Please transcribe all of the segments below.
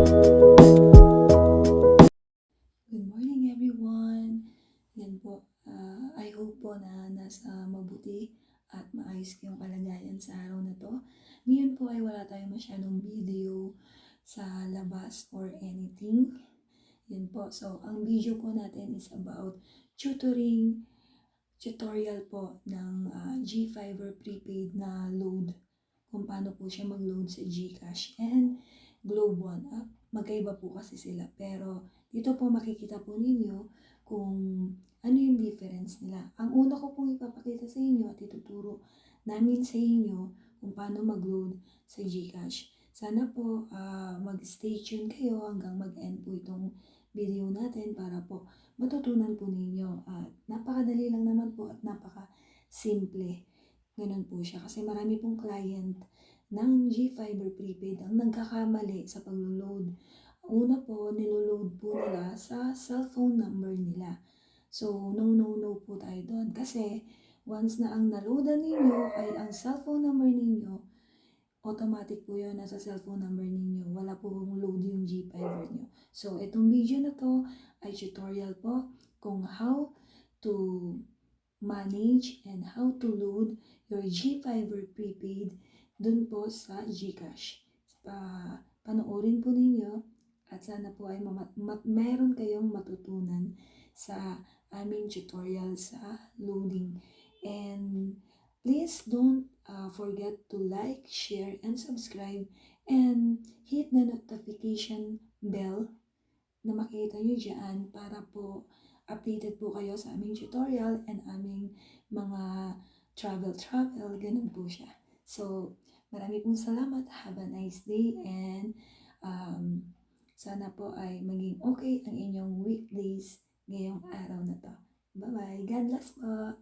Good morning everyone! Yan po, I hope po na nasa mabuti at maayos kayong kalagayan sa araw na to. Ngayon po ay wala tayong masyadong video sa labas or anything. Yan po, so ang video po natin is about tutorial po ng GFiber prepaid na load. Kung paano po siya mag-load sa GCash and Globe One app. Magkaiba po kasi sila, pero dito po makikita po ninyo kung ano yung difference nila. Ang una ko pong ipapakita sa inyo at ituturo namin sa inyo kung paano mag-load sa GCash. Sana po mag-stay tuned kayo hanggang mag-end po itong video natin para po matutunan po ninyo. At napakadali lang naman po at napaka-simple. Ganun po siya kasi marami pong client ng GFiber prepaid ang nagkakamali sa pag-load. Una po, niloload po nila sa cellphone number nila. So, no po tayo doon. Kasi, once na ang naloadan ninyo ay ang cellphone number ninyo, automatic po yun nasa cellphone number ninyo. Wala po load yung GFiber nyo. So, itong video na to ay tutorial po kung how to manage and how to load your GFiber prepaid dun po sa GCash. Panoorin po ninyo at sana po ay meron kayong matutunan sa aming tutorial sa loading. And please don't forget to like, share, and subscribe and hit the notification bell na makikita nyo dyan para po updated po kayo sa aming tutorial and aming mga travel, ganun po siya. So, marami pong salamat. Have a nice day and sana po ay maging okay ang inyong weekdays ngayong araw na to. Bye-bye. God bless po.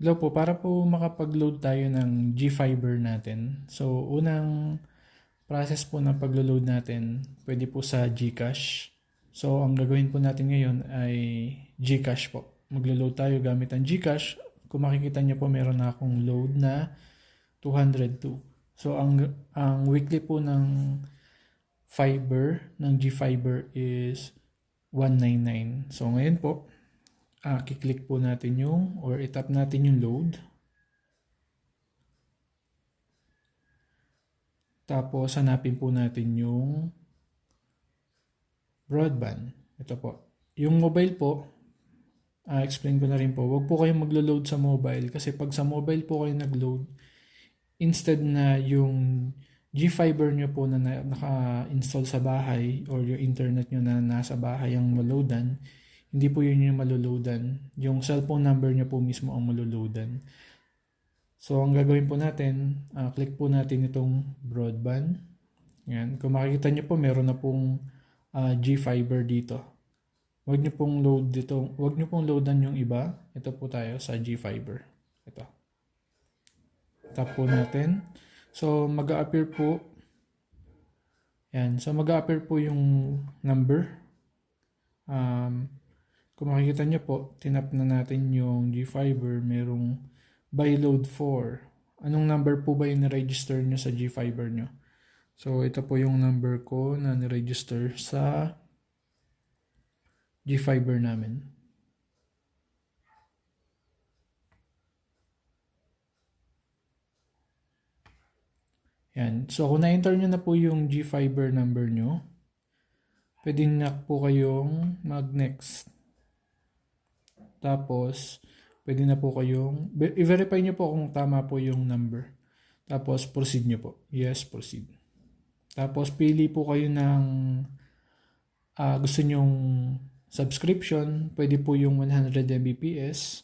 Hello po, para po makapag-load tayo ng GFiber natin. So, unang process po ng pag-load natin, pwede po sa GCash. So, ang gagawin po natin ngayon ay GCash po. Maglo-load tayo gamit ang GCash. Kung makikita niyo po, meron na akong load na 202. So, ang weekly po ng GFiber is 199. So, ngayon po, kiklik po natin or itap natin yung load. Tapos, hanapin po natin yung broadband. Ito po. Yung mobile po, explain ko na rin po, huwag po kayong maglo-load sa mobile kasi pag sa mobile po kayo nag-load, instead na yung GFiber nyo po na naka-install sa bahay or yung internet nyo na nasa bahay ang maloadan, hindi po yun yung maloloadan. Yung cellphone number niya po mismo ang maloloadan. So, ang gagawin po natin, click po natin itong broadband. Yan. Kung makikita niyo po, meron na pong GFiber dito. Huwag niyo pong load dito. Huwag niyo pong loadan yung iba. Ito po tayo sa GFiber. Ito. Tap po natin. So, mag-a-appear po. Yan. So, mag-a-appear po yung number. Kung makikita nyo po, tinap na natin yung GFiber, merong by load 4. Anong number po ba yung niregister nyo sa GFiber nyo? So, ito po yung number ko na niregister sa GFiber namin. Yan. So, kung na-enter nyo na po yung GFiber number nyo, pwede na po kayong mag-next. Tapos, pwede na po kayong, i-verify nyo po kung tama po yung number. Tapos, proceed nyo po. Yes, proceed. Tapos, pili po kayo ng gusto nyong subscription. Pwede po yung 100 Mbps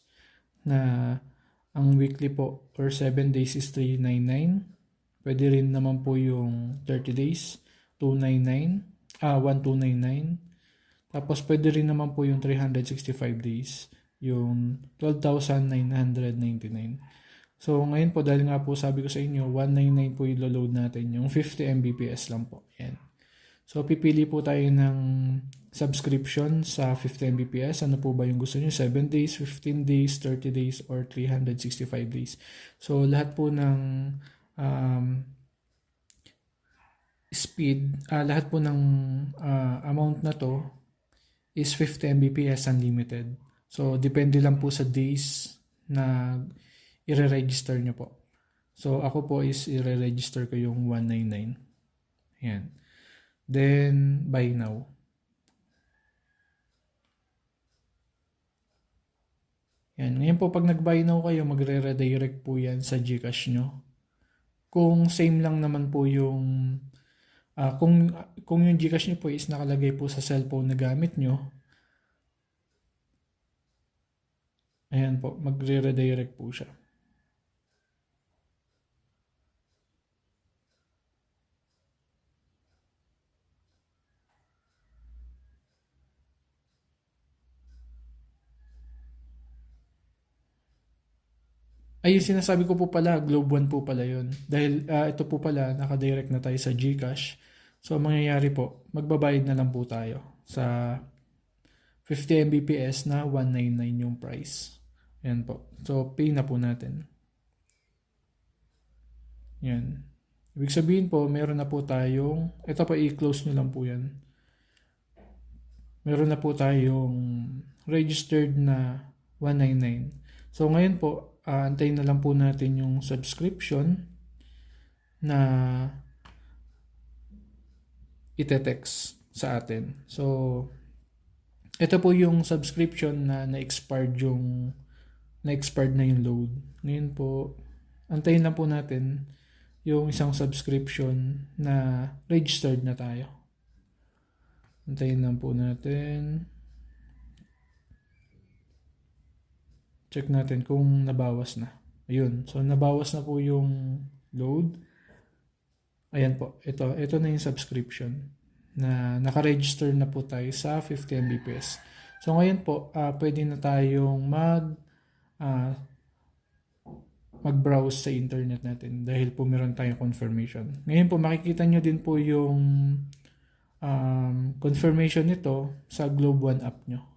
na ang weekly po or 7 days is $399. Pwede rin naman po yung 30 days, 1299. Tapos pwede rin naman po yung 365 days, yung 12,999. So ngayon po, dahil nga po sabi ko sa inyo, 199 po yung load natin, yung 50 Mbps lang po. Yan. So pipili po tayo ng subscription sa 50 Mbps. Ano po ba yung gusto nyo? 7 days, 15 days, 30 days, or 365 days. So lahat po ng lahat po ng amount na to is 50 Mbps unlimited. So depende lang po sa days na i-register nyo po. So ako po is i-register ko yung 199. Yan. Then buy now. Yan. Ngayon po, pag nag-buy now kayo, magre-redirect po yan sa GCash nyo. Kung same lang naman po yung kung yung GCash nyo po is nakalagay po sa cellphone na gamit nyo, ayan po, magre-redirect po siya. Ay, yung sinasabi ko po pala, Globe One po pala yun. Dahil ito po pala, nakadirect na tayo sa GCash. So, ang mangyayari po, magbabayad na lang po tayo sa 50 Mbps na 199 yung price. Yan po. So, pay na po natin. Yan. Ibig sabihin po, meron na po tayong, ito pa i-close nyo lang po yan. Meron na po tayong registered na 199. So, ngayon po, antayin na lang po natin yung subscription na ite-text sa atin. So, ito po yung subscription na na-expired na yung load. Ngayon po, antayin lang po natin yung isang subscription na registered na tayo. Antayin lang po natin. Check natin kung nabawas na. Ayun. So, nabawas na po yung load. Ayan po. Ito na yung subscription na naka-register na po tayo sa 50 Mbps. So, ngayon po, pwede na tayong mag-browse sa internet natin dahil po meron tayong confirmation. Ngayon po, makikita nyo din po yung confirmation nito sa Globe One app nyo.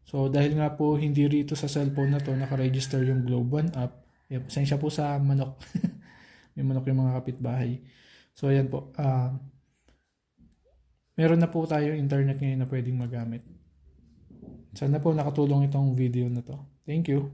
So, dahil nga po hindi rito sa cellphone na to naka-register yung Globe One app, pasensya po sa manok. May manok yung mga kapitbahay. So, ayan po. Meron na po tayo internet ngayon na pwedeng magamit. Sana po nakatulong itong video na to. Thank you.